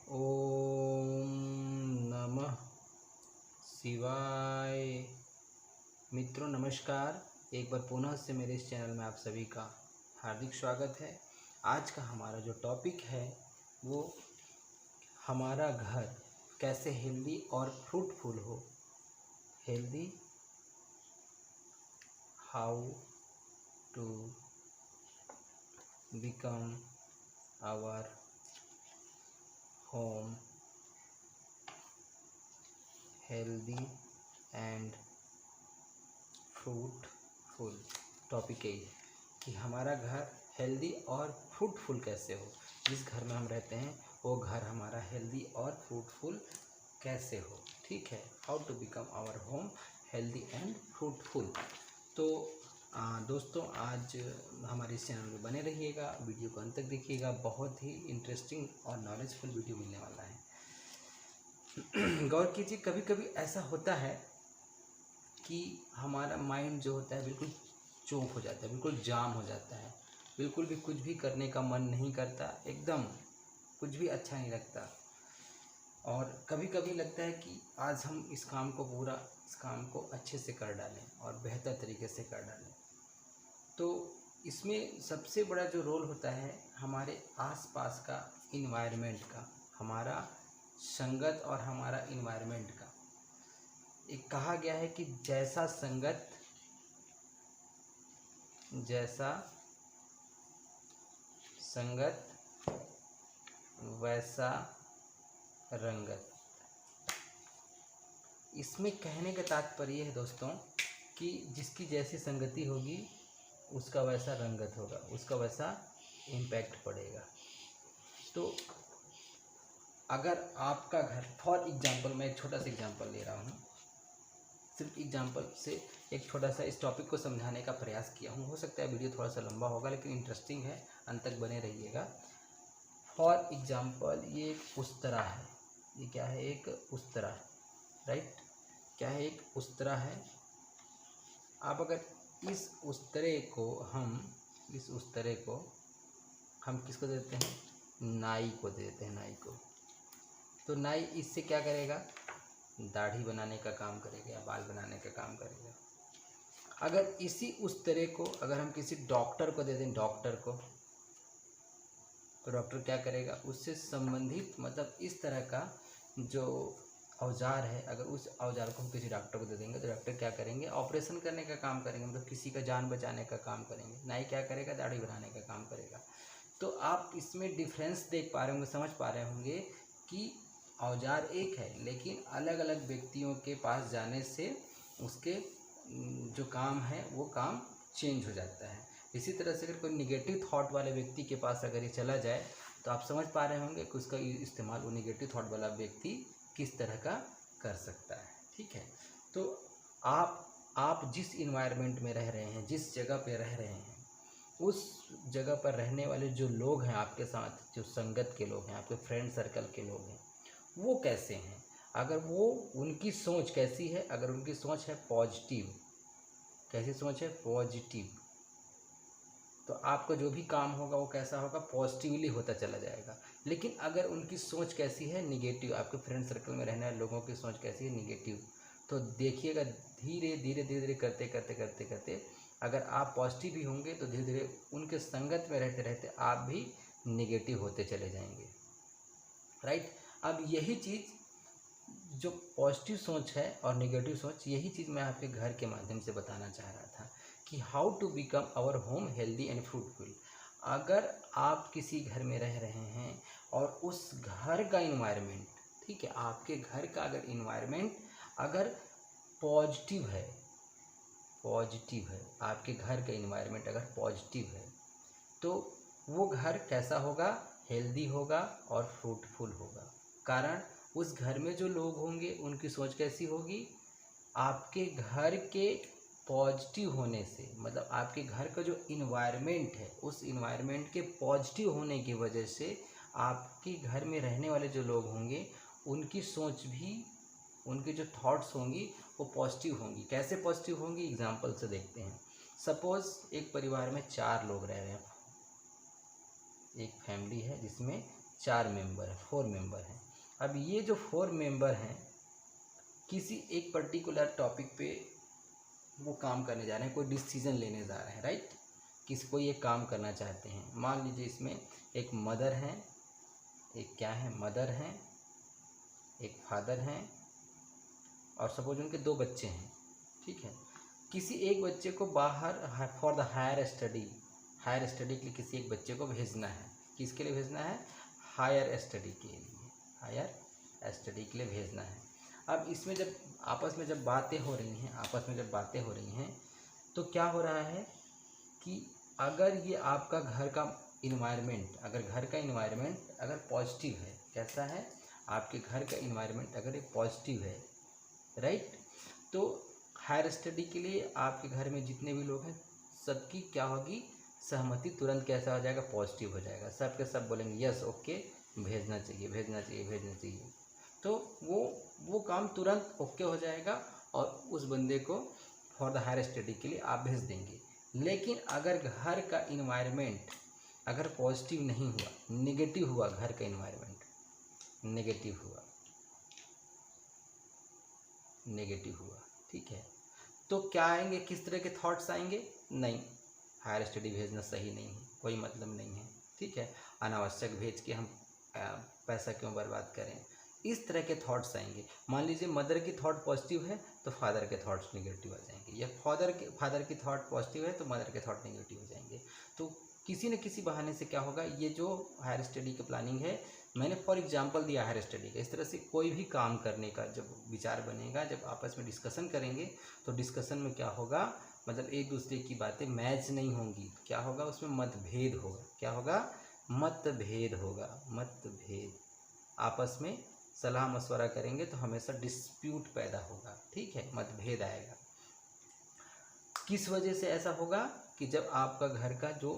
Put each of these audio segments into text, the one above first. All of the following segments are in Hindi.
ओम नमः शिवाय। मित्रों नमस्कार। एक बार पुनः से मेरे इस चैनल में आप सभी का हार्दिक स्वागत है। आज का हमारा जो टॉपिक है वो हमारा घर कैसे हेल्दी और फ्रूटफुल हो। Healthy, how to become our home healthy and fruitful. Topic यही है कि हमारा घर हेल्दी और फ्रूटफुल कैसे हो। जिस घर में हम रहते हैं वो घर हमारा हेल्दी और फ्रूटफुल कैसे हो। ठीक है, how to become our home healthy and fruitful. तो दोस्तों आज हमारे इस चैनल में बने रहिएगा, वीडियो को अंत तक देखिएगा। बहुत ही इंटरेस्टिंग और नॉलेजफुल वीडियो मिलने वाला है। गौर कीजिए, कभी कभी ऐसा होता है कि हमारा माइंड जो होता है बिल्कुल चौंक हो जाता है, बिल्कुल जाम हो जाता है, बिल्कुल भी कुछ भी करने का मन नहीं करता, एकदम कुछ भी अच्छा नहीं लगता। और कभी कभी लगता है कि आज हम इस काम को अच्छे से कर डालें और बेहतर तरीके से कर डालें। तो इसमें सबसे बड़ा जो रोल होता है हमारे आसपास का इन्वायरमेंट का, हमारा संगत और हमारा इन्वायरमेंट का। एक कहा गया है कि जैसा संगत वैसा रंगत। इसमें कहने का तात्पर्य है दोस्तों कि जिसकी जैसी संगति होगी उसका वैसा रंगत होगा, उसका वैसा इम्पैक्ट पड़ेगा। तो अगर आपका घर, फॉर एग्जांपल मैं एक छोटा सा एग्जांपल ले रहा हूँ, सिर्फ एग्जांपल से एक छोटा सा इस टॉपिक को समझाने का प्रयास किया हूँ। हो सकता है वीडियो थोड़ा सा लंबा होगा लेकिन इंटरेस्टिंग है, अंत तक बने रहिएगा। फॉर एग्जांपल ये एक उस्तरा है। ये क्या है? एक उस्तरा, राइट? क्या है? एक उस्तरा है। आप अगर इस उस्तरे को हम किसको देते हैं? नाई को देते हैं, नाई को। तो नाई इससे क्या करेगा? दाढ़ी बनाने का काम करेगा या बाल बनाने का काम करेगा। अगर इसी उस्तरे को अगर हम किसी डॉक्टर को दे दें, डॉक्टर को, तो डॉक्टर क्या करेगा? उससे संबंधित मतलब इस तरह का जो औजार है, अगर उस औजार को हम किसी डॉक्टर को दे देंगे तो डॉक्टर क्या करेंगे? ऑपरेशन करने का काम करेंगे, मतलब किसी का जान बचाने का काम करेंगे। नाई क्या करेगा? दाढ़ी बनाने का काम करेगा। तो आप इसमें डिफरेंस देख पा रहे होंगे, समझ पा रहे होंगे कि औजार एक है लेकिन अलग अलग व्यक्तियों के पास जाने से उसके जो काम है वो काम चेंज हो जाता है। इसी तरह से अगर कोई निगेटिव थॉट वाले व्यक्ति के पास अगर ये चला जाए तो आप समझ पा रहे होंगे कि उसका इस्तेमाल वो निगेटिव थॉट वाला व्यक्ति किस तरह का कर सकता है। ठीक है, तो आप जिस इन्वायरमेंट में रह रहे हैं, जिस जगह पे रह रहे हैं, उस जगह पर रहने वाले जो लोग हैं आपके साथ, जो संगत के लोग हैं, आपके फ्रेंड सर्कल के लोग हैं, वो कैसे हैं? अगर वो उनकी सोच कैसी है? अगर उनकी सोच है पॉजिटिव, कैसी सोच है? पॉजिटिव, तो आपका जो भी काम होगा वो कैसा होगा? पॉजिटिवली होता चला जाएगा। लेकिन अगर उनकी सोच कैसी है? निगेटिव, आपके फ्रेंड सर्कल में रहने वाले लोगों की सोच कैसी है? निगेटिव। तो देखिएगा धीरे धीरे करते अगर आप पॉजिटिव ही होंगे तो धीरे धीरे उनके संगत में रहते रहते आप भी निगेटिव होते चले जाएंगे, राइट? अब यही चीज़ जो पॉजिटिव सोच है और नेगेटिव सोच, यही चीज़ मैं आपके घर के माध्यम से बताना चाह रहा था कि how to become our home healthy and fruitful. अगर आप किसी घर में रह रहे हैं और उस घर का इन्वायरमेंट, ठीक है, आपके घर का अगर इन्वायरमेंट अगर पॉजिटिव है, आपके घर का इन्वायरमेंट अगर पॉजिटिव है तो वो घर कैसा होगा? हेल्दी होगा और फ्रूटफुल होगा। कारण उस घर में जो लोग होंगे उनकी सोच कैसी होगी? आपके घर के पॉजिटिव होने से, मतलब आपके घर का जो इन्वायरमेंट है उस इन्वायरमेंट के पॉजिटिव होने की वजह से आपके घर में रहने वाले जो लोग होंगे उनकी सोच भी, उनकी जो थॉट्स होंगी वो पॉजिटिव होंगी। कैसे पॉजिटिव होंगी? एग्जाम्पल से देखते हैं। सपोज़ एक परिवार में 4 लोग रह रहे हैं, एक फैमिली है जिसमें 4 मेंबर है, 4 मेंबर हैं। अब ये जो 4 मेंबर हैं किसी एक पर्टिकुलर टॉपिक पे वो काम करने जा रहे हैं, कोई डिसीजन लेने जा रहे हैं, राइट। किसी को ये काम करना चाहते हैं। मान लीजिए इसमें एक मदर है, एक क्या है, मदर है, एक फादर हैं, और सपोज उनके 2 बच्चे हैं, ठीक है। किसी एक बच्चे को बाहर फॉर द हायर स्टडी के लिए किसी एक बच्चे को भेजना है। किसके लिए भेजना है? हायर स्टडी के लिए, हायर स्टडी के लिए भेजना है। अब इसमें जब आपस में जब बातें हो रही हैं तो क्या हो रहा है कि अगर ये आपका घर का इन्वायरमेंट अगर पॉजिटिव है, कैसा है आपके घर का इन्वायरमेंट अगर एक पॉजिटिव है, राइट, तो हायर स्टडी के लिए आपके घर में जितने भी लोग हैं सबकी क्या होगी, सहमति तुरंत कैसा हो जाएगा, पॉजिटिव हो जाएगा। सब के सब बोलेंगे यस, ओके, भेजना चाहिए। तो वो काम तुरंत ओके हो जाएगा और उस बंदे को फॉर द हायर स्टडी के लिए आप भेज देंगे। लेकिन अगर घर का इन्वायरमेंट अगर पॉजिटिव नहीं हुआ, नेगेटिव हुआ, घर का इन्वायरमेंट नेगेटिव हुआ, ठीक है, तो क्या आएंगे, किस तरह के थॉट्स आएंगे? नहीं, हायर स्टडी भेजना सही नहीं है, कोई मतलब नहीं है, ठीक है, अनावश्यक भेज के हम पैसा क्यों बर्बाद करें, इस तरह के थॉट्स आएंगे। मान लीजिए मदर की थॉट पॉजिटिव है तो फादर के थॉट्स नेगेटिव आ जाएंगे, या फादर की थॉट पॉजिटिव है तो मदर के थॉट नेगेटिव हो जाएंगे। तो किसी न किसी बहाने से क्या होगा, ये जो हायर स्टडी की प्लानिंग है, मैंने फॉर एग्जांपल दिया हायर स्टडी का, इस तरह से कोई भी काम करने का जब विचार बनेगा, जब आपस में डिस्कशन करेंगे तो डिस्कशन में क्या होगा, मतलब एक दूसरे की बातें मैच नहीं होंगी, क्या होगा, उसमें मतभेद होगा। क्या होगा? मतभेद होगा। आपस में सलाह मशवरा करेंगे तो हमेशा डिस्प्यूट पैदा होगा, ठीक है, मतभेद आएगा। किस वजह से ऐसा होगा कि जब आपका घर का जो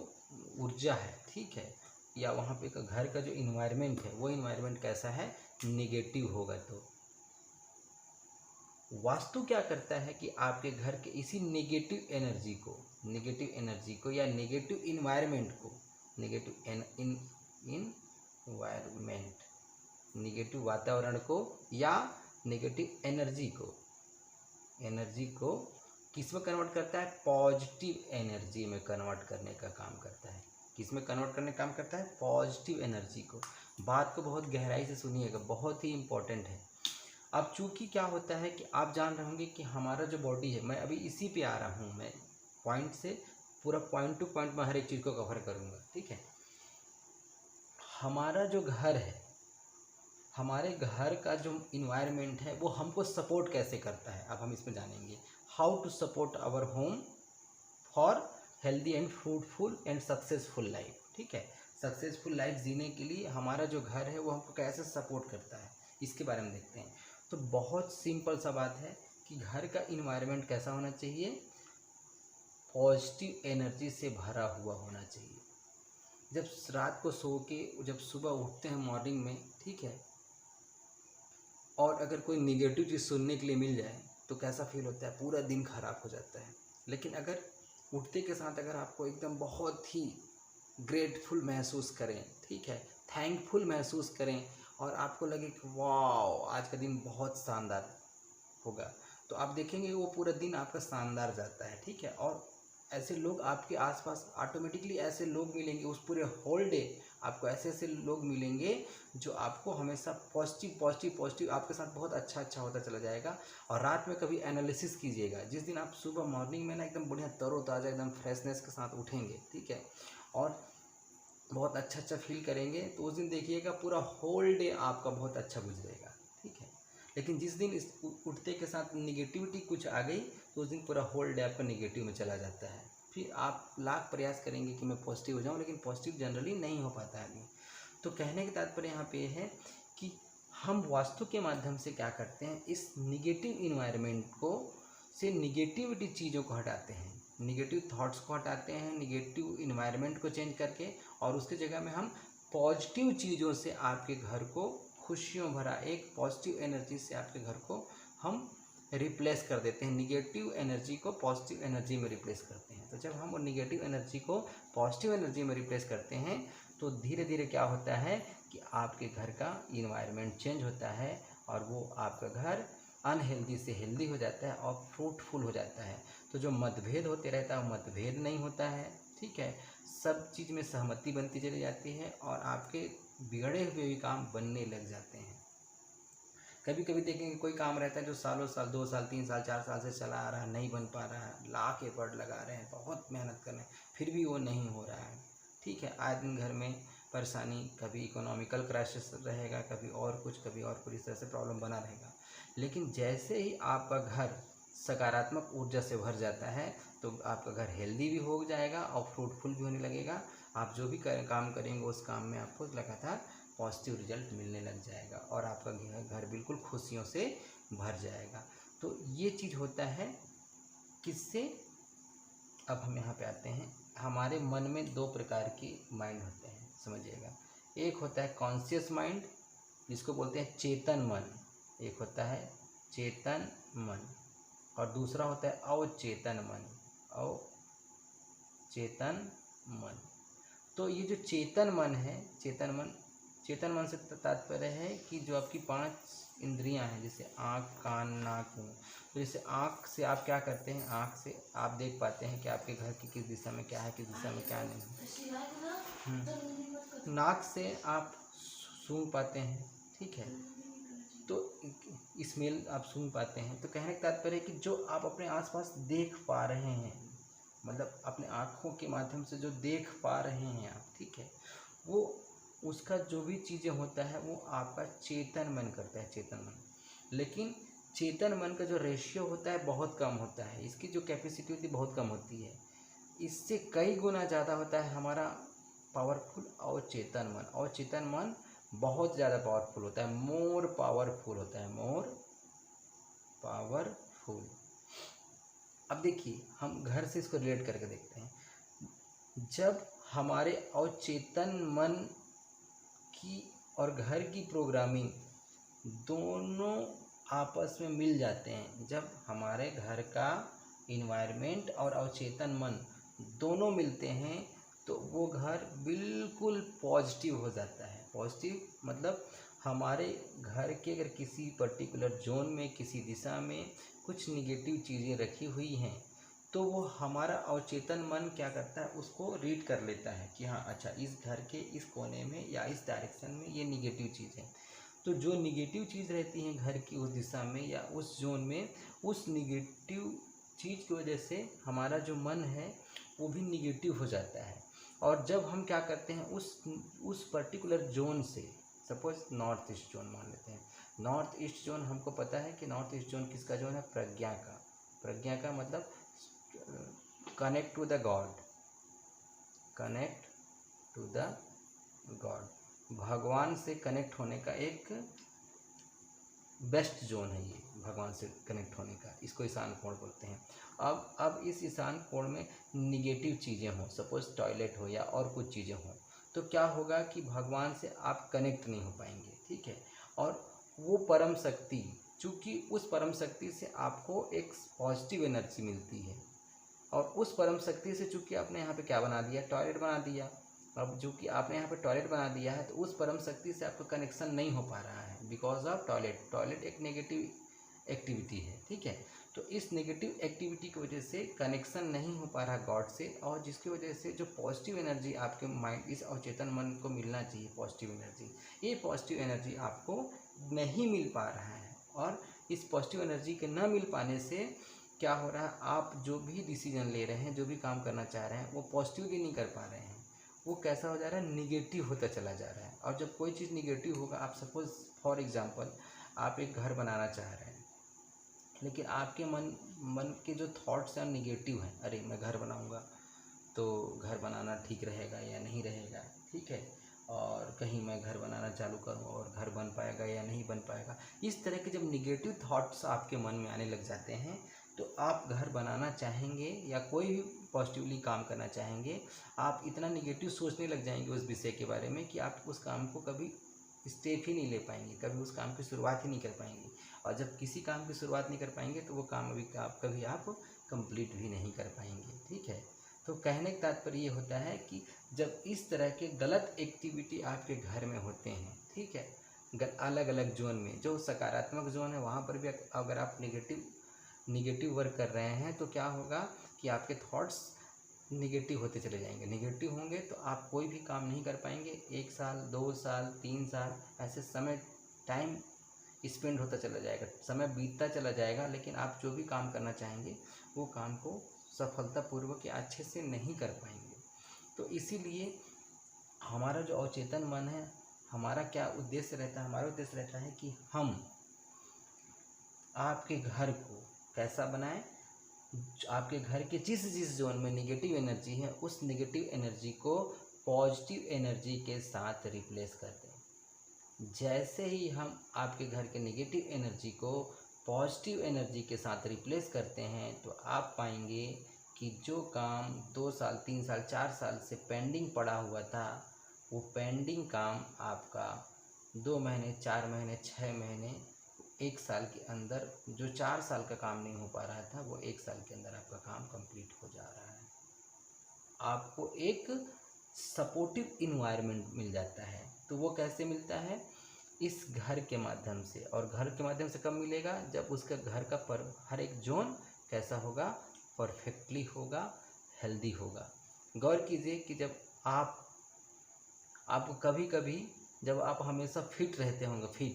ऊर्जा है, ठीक है, या वहाँ पे का घर का जो इन्वायरमेंट है, वो इन्वायरमेंट कैसा है, नेगेटिव होगा। तो वास्तु क्या करता है कि आपके घर के इसी नेगेटिव एनर्जी को या नेगेटिव इन्वायरमेंट को, नेगेटिव वातावरण को या नेगेटिव एनर्जी को किस में कन्वर्ट करता है, पॉजिटिव एनर्जी में कन्वर्ट करने का काम करता है। किस में कन्वर्ट करने का काम करता है, पॉजिटिव एनर्जी को। बात को बहुत गहराई से सुनिएगा, बहुत ही इम्पोर्टेंट है। अब चूंकि क्या होता है कि आप जान रहे होंगे कि हमारा जो बॉडी है, मैं अभी इसी पे आ रहा हूँ, मैं पॉइंट से पूरा पॉइंट टू पॉइंट मैं हर एक चीज़ को कवर करूँगा, ठीक है। हमारा जो घर है, हमारे घर का जो इन्वायरमेंट है वो हमको सपोर्ट कैसे करता है, अब हम इसमें जानेंगे। How to support our home for healthy and fruitful and successful life, ठीक है। सक्सेसफुल लाइफ जीने के लिए हमारा जो घर है वो हमको कैसे सपोर्ट करता है, इसके बारे में देखते हैं। तो बहुत सिंपल सा बात है कि घर का इन्वायरमेंट कैसा होना चाहिए, पॉजिटिव एनर्जी से भरा हुआ होना चाहिए। जब रात को सो के जब सुबह उठते हैं मॉर्निंग में, ठीक है, और अगर कोई निगेटिव चीज़ सुनने के लिए मिल जाए तो कैसा फील होता है, पूरा दिन खराब हो जाता है। लेकिन अगर उठते के साथ अगर आपको एकदम बहुत ही ग्रेटफुल महसूस करें, ठीक है, थैंकफुल महसूस करें और आपको लगे कि वाह आज का दिन बहुत शानदार होगा, तो आप देखेंगे वो पूरा दिन आपका शानदार जाता है, ठीक है। और ऐसे लोग आपके आसपास ऑटोमेटिकली ऐसे लोग मिलेंगे, उस पूरे होल डे आपको ऐसे लोग मिलेंगे जो आपको हमेशा पॉजिटिव आपके साथ बहुत अच्छा होता चला जाएगा। और रात में कभी एनालिसिस कीजिएगा, जिस दिन आप सुबह मॉर्निंग में ना एकदम बढ़िया तरोताज़ा एकदम फ्रेशनेस के साथ उठेंगे, ठीक है, और बहुत अच्छा फील करेंगे, तो उस दिन देखिएगा पूरा होल डे आपका बहुत अच्छा गुजरेगा, ठीक है। लेकिन जिस दिन इस उठते के साथ निगेटिविटी कुछ आ गई तो उस दिन पूरा होल डे आपका निगेटिव में चला जाता है। फिर आप लाख प्रयास करेंगे कि मैं पॉजिटिव हो जाऊं, लेकिन पॉजिटिव जनरली नहीं हो पाता है आदमी। तो कहने का तात्पर्य यहाँ पे है कि हम वास्तु के माध्यम से क्या करते हैं, इस निगेटिव इन्वायरमेंट को से निगेटिविटी चीज़ों को हटाते हैं, निगेटिव थॉट्स को हटाते हैं, निगेटिव इन्वायरमेंट को चेंज करके, और उसके जगह में हम पॉजिटिव चीज़ों से आपके घर को खुशियों भरा एक पॉजिटिव एनर्जी से आपके घर को हम रिप्लेस कर देते हैं। निगेटिव एनर्जी को पॉजिटिव एनर्जी में रिप्लेस करते हैं। तो जब हम निगेटिव एनर्जी को पॉजिटिव एनर्जी में रिप्लेस करते हैं तो धीरे धीरे क्या होता है कि आपके घर का इन्वायरमेंट चेंज होता है और वो आपका घर अनहेल्दी से हेल्दी हो जाता है और फ्रूटफुल हो जाता है। तो जो मतभेद होते रहता है वो मतभेद नहीं होता है, ठीक है। सब चीज़ में सहमति बनती चली जाती है और आपके बिगड़े हुए भी काम बनने लग जाते हैं। कभी कभी देखेंगे कोई काम रहता है जो सालों साल 2 साल 3 साल 4 साल से चला आ रहा है, नहीं बन पा रहा है, लाख एफर्ट लगा रहे हैं, बहुत मेहनत कर रहे हैं, फिर भी वो नहीं हो रहा है, ठीक है। आए दिन घर में परेशानी, कभी इकोनॉमिकल क्राइसिस रहेगा, कभी और कुछ इस तरह से प्रॉब्लम बना रहेगा। लेकिन जैसे ही आपका घर सकारात्मक ऊर्जा से भर जाता है तो आपका घर हेल्दी भी हो जाएगा और फ्रूटफुल भी होने लगेगा। आप जो भी काम करेंगे उस काम में आपको लगातार पॉजिटिव रिजल्ट मिलने लग जाएगा और आपका घर बिल्कुल खुशियों से भर जाएगा। तो ये चीज़ होता है किससे। अब हम यहाँ पे आते हैं, हमारे मन में 2 प्रकार के माइंड होते हैं, समझिएगा। एक होता है कॉन्शियस माइंड, जिसको बोलते हैं चेतन मन। एक होता है चेतन मन और दूसरा होता है अवचेतन मन। अवचेतन मन। तो ये जो चेतन मन है, चेतन मन से तात्पर्य है कि जो आपकी 5 इंद्रियां हैं, जैसे आँख, कान, नाक, मुँह। तो जैसे आँख से आप क्या करते हैं, आँख से आप देख पाते हैं कि आपके घर की किस दिशा में क्या है, किस दिशा में क्या नहीं है। नाक से आप सूंघ पाते हैं, ठीक है। तो स्मेल आप सूंघ पाते हैं। तो कहने का तात्पर्य है कि जो आप अपने आसपास देख पा रहे हैं, मतलब अपने आँखों के माध्यम से जो देख पा रहे हैं आप, ठीक है, वो उसका जो भी चीज़ें होता है वो आपका चेतन मन करता है, चेतन मन। लेकिन चेतन मन का जो रेशियो होता है बहुत कम होता है, इसकी जो कैपेसिटी होती है बहुत कम होती है। इससे कई गुना ज़्यादा होता है हमारा पावरफुल अवचेतन मन। अवचेतन मन बहुत ज़्यादा पावरफुल होता है, मोर पावरफुल होता है, मोर पावरफुल। अब देखिए हम घर से इसको रिलेट करके देखते हैं। जब हमारे अवचेतन मन की और घर की प्रोग्रामिंग दोनों आपस में मिल जाते हैं, जब हमारे घर का इन्वायरमेंट और अवचेतन मन दोनों मिलते हैं तो वो घर बिल्कुल पॉजिटिव हो जाता है। पॉजिटिव मतलब हमारे घर के अगर किसी पर्टिकुलर जोन में, किसी दिशा में कुछ निगेटिव चीज़ें रखी हुई हैं तो वो हमारा अवचेतन मन क्या करता है, उसको रीड कर लेता है कि हाँ अच्छा, इस घर के इस कोने में या इस डायरेक्शन में ये निगेटिव चीज़ है। तो जो निगेटिव चीज़ रहती है घर की उस दिशा में या उस जोन में, उस निगेटिव चीज़ की वजह से हमारा जो मन है वो भी निगेटिव हो जाता है। और जब हम क्या करते हैं उस पर्टिकुलर जोन से, सपोज नॉर्थ ईस्ट जोन मान लेते हैं, नॉर्थ ईस्ट जोन हमको पता है कि नॉर्थ ईस्ट जोन किसका जोन है, प्रज्ञा का। प्रज्ञा का मतलब connect to the God, connect to the God, भगवान से कनेक्ट होने का एक बेस्ट जोन है ये, भगवान से कनेक्ट होने का। इसको ईशान कोण बोलते हैं। अब इस ईशान कोण में निगेटिव चीज़ें हों, सपोज टॉयलेट हो या और कुछ चीज़ें हों, तो क्या होगा कि भगवान से आप कनेक्ट नहीं हो पाएंगे, ठीक है। और वो परम शक्ति, चूँकि उस परम शक्ति से आपको एक पॉजिटिव एनर्जी मिलती है और उस परम शक्ति से चूँकि आपने यहाँ पे क्या बना दिया, टॉयलेट बना दिया। अब चूँकि आपने यहाँ पे टॉयलेट बना दिया है तो उस परम शक्ति से आपका कनेक्शन नहीं हो पा रहा है बिकॉज ऑफ टॉयलेट। टॉयलेट एक नेगेटिव एक्टिविटी है, ठीक है। तो इस नेगेटिव एक्टिविटी की वजह से कनेक्शन नहीं हो पा रहा गॉड से, और जिसकी वजह से जो पॉजिटिव एनर्जी आपके माइंड, इस अवचेतन मन को मिलना चाहिए पॉजिटिव एनर्जी, ये पॉजिटिव एनर्जी आपको नहीं मिल पा रहा है। और इस पॉजिटिव एनर्जी के न मिल पाने से क्या हो रहा है, आप जो भी डिसीजन ले रहे हैं, जो भी काम करना चाह रहे हैं, वो पॉजिटिवली नहीं कर पा रहे हैं, वो कैसा हो जा रहा है, निगेटिव होता चला जा रहा है। और जब कोई चीज़ निगेटिव होगा, आप सपोज फॉर एग्जांपल आप एक घर बनाना चाह रहे हैं, लेकिन आपके मन के जो थॉट्स हैं निगेटिव हैं, अरे मैं घर बनाऊंगा तो घर बनाना ठीक रहेगा या नहीं रहेगा, ठीक है, और कहीं मैं घर बनाना चालू करूं और घर बन पाएगा या नहीं बन पाएगा। इस तरह के जब निगेटिव थॉट्स आपके मन में आने लग जाते हैं तो आप घर बनाना चाहेंगे या कोई भी पॉजिटिवली काम करना चाहेंगे, आप इतना निगेटिव सोचने लग जाएंगे उस विषय के बारे में कि आप उस काम को कभी स्टेप ही नहीं ले पाएंगे, कभी उस काम की शुरुआत ही नहीं कर पाएंगे। और जब किसी काम की शुरुआत नहीं कर पाएंगे तो वो काम कभी आप कंप्लीट भी नहीं कर पाएंगे, ठीक है। तो कहने का तात्पर्य ये होता है कि जब इस तरह के गलत एक्टिविटी आपके घर में होते हैं, ठीक है, अलग अलग जोन में, जो सकारात्मक जोन है वहाँ पर भी अगर आप निगेटिव वर्क कर रहे हैं तो क्या होगा कि आपके थॉट्स निगेटिव होते चले जाएंगे। निगेटिव होंगे तो आप कोई भी काम नहीं कर पाएंगे। 1 साल, 2 साल, 3 साल ऐसे टाइम स्पेंड होता चला जाएगा, समय बीतता चला जाएगा, लेकिन आप जो भी काम करना चाहेंगे वो काम को सफलतापूर्वक या अच्छे से नहीं कर पाएंगे। तो इसीलिए हमारा जो अवचेतन मन है, हमारा क्या उद्देश्य रहता है? हमारा उद्देश्य रहता है कि हम आपके घर को कैसा बनाएं, आपके घर के जिस जोन में निगेटिव एनर्जी है उस निगेटिव एनर्जी को पॉजिटिव एनर्जी के साथ रिप्लेस कर दें। जैसे ही हम आपके घर के निगेटिव एनर्जी को पॉजिटिव एनर्जी के साथ रिप्लेस करते हैं तो आप पाएंगे कि जो काम 2 साल, 3 साल, 4 साल से पेंडिंग पड़ा हुआ था, वो पेंडिंग काम आपका 2 महीने, 4 महीने, 6 महीने, 1 साल के अंदर, जो 4 साल का काम नहीं हो पा रहा था वो 1 साल के अंदर आपका काम कंप्लीट हो जा रहा है। आपको एक सपोर्टिव इन्वायरमेंट मिल जाता है। तो वो कैसे मिलता है? इस घर के माध्यम से। और घर के माध्यम से कब मिलेगा? जब उसका घर का हर एक जोन कैसा होगा? परफेक्टली होगा, हेल्दी होगा। गौर कीजिए कि जब आपको कभी जब आप हमेशा फिट रहते होंगे,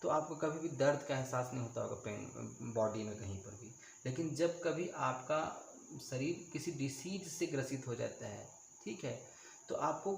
तो आपको कभी भी दर्द का एहसास नहीं होता होगा पेन बॉडी में कहीं पर भी। लेकिन जब कभी आपका शरीर किसी डिसीज से ग्रसित हो जाता है, ठीक है, तो आपको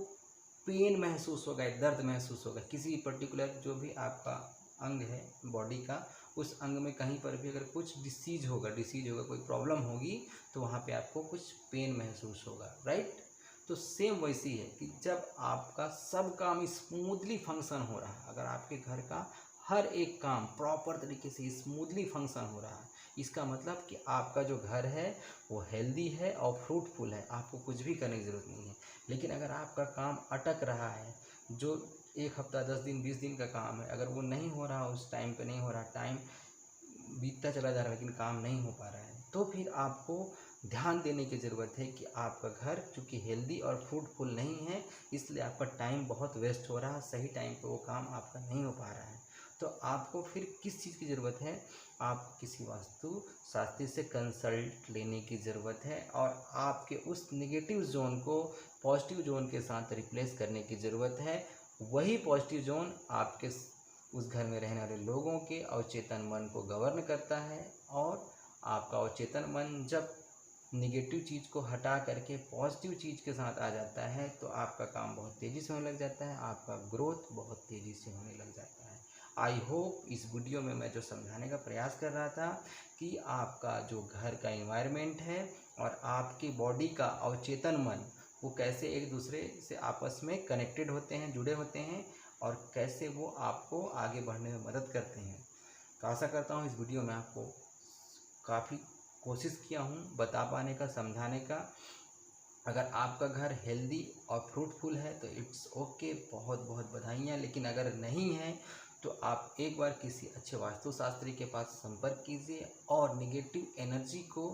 पेन महसूस होगा, दर्द महसूस होगा। किसी पर्टिकुलर जो भी आपका अंग है बॉडी का, उस अंग में कहीं पर भी अगर कुछ डिसीज होगा, कोई प्रॉब्लम होगी, तो वहाँ पे आपको कुछ पेन महसूस होगा, राइट। तो सेम वैसी है कि जब आपका सब काम स्मूथली फंक्शन हो रहा है, अगर आपके घर का हर एक काम प्रॉपर तरीके से स्मूथली फंक्शन हो रहा है, इसका मतलब कि आपका जो घर है वो हेल्दी है और फ्रूटफुल है, आपको कुछ भी करने की ज़रूरत नहीं है। लेकिन अगर आपका काम अटक रहा है, जो 1 हफ्ता, 10 दिन, 20 दिन का काम है, अगर वो नहीं हो रहा, उस टाइम पे नहीं हो रहा, टाइम बीतता चला जा रहा है लेकिन काम नहीं हो पा रहा है, तो फिर आपको ध्यान देने की ज़रूरत है कि आपका घर चूँकि हेल्दी और फ्रूटफुल नहीं है, इसलिए आपका टाइम बहुत वेस्ट हो रहा है, सही टाइम पे वो काम आपका नहीं हो पा रहा है। तो आपको फिर किस चीज़ की ज़रूरत है? आप किसी वास्तु शास्त्री से कंसल्ट लेने की ज़रूरत है और आपके उस निगेटिव जोन को पॉजिटिव जोन के साथ रिप्लेस करने की ज़रूरत है। वही पॉजिटिव जोन आपके उस घर में रहने वाले लोगों के अवचेतन मन को गवर्न करता है, और आपका अवचेतन मन जब निगेटिव चीज़ को हटा करके पॉजिटिव चीज़ के साथ आ जाता है तो आपका काम बहुत तेज़ी से होने लग जाता है, आपका ग्रोथ बहुत तेज़ी से होने लग जाता है। आई होप इस वीडियो में मैं जो समझाने का प्रयास कर रहा था कि आपका जो घर का एनवायरनमेंट है और आपकी बॉडी का अवचेतन मन, वो कैसे एक दूसरे से आपस में कनेक्टेड होते हैं, जुड़े होते हैं, और कैसे वो आपको आगे बढ़ने में मदद करते हैं। तो आशा करता हूँ इस वीडियो में आपको काफ़ी कोशिश किया हूँ बता पाने का, समझाने का। अगर आपका घर हेल्दी और फ्रूटफुल है तो इट्स ओके, बहुत बहुत बधाइयाँ। लेकिन अगर नहीं है तो आप एक बार किसी अच्छे वास्तुशास्त्री के पास संपर्क कीजिए और निगेटिव एनर्जी को,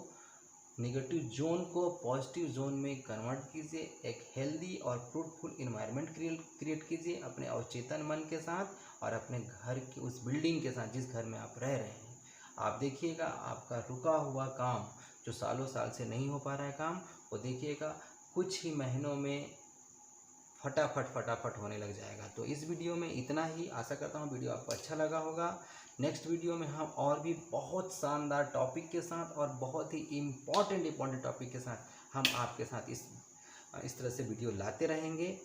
निगेटिव जोन को पॉजिटिव जोन में कन्वर्ट कीजिए। एक हेल्दी और फ्रूटफुल इन्वायरमेंट क्रिएट कीजिए अपने अवचेतन मन के साथ और अपने घर की उस बिल्डिंग के साथ जिस घर में आप रह रहे हैं। आप देखिएगा आपका रुका हुआ काम, जो सालों साल से नहीं हो पा रहा है काम, वो देखिएगा कुछ ही महीनों में फटाफट होने लग जाएगा। तो इस वीडियो में इतना ही। आशा करता हूँ वीडियो आपको अच्छा लगा होगा। नेक्स्ट वीडियो में हम और भी बहुत शानदार टॉपिक के साथ और बहुत ही इम्पॉर्टेंट टॉपिक के साथ हम आपके साथ इस तरह से वीडियो लाते रहेंगे।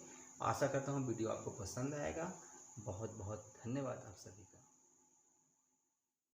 आशा करता हूँ वीडियो आपको पसंद आएगा। बहुत बहुत धन्यवाद आप सभी का।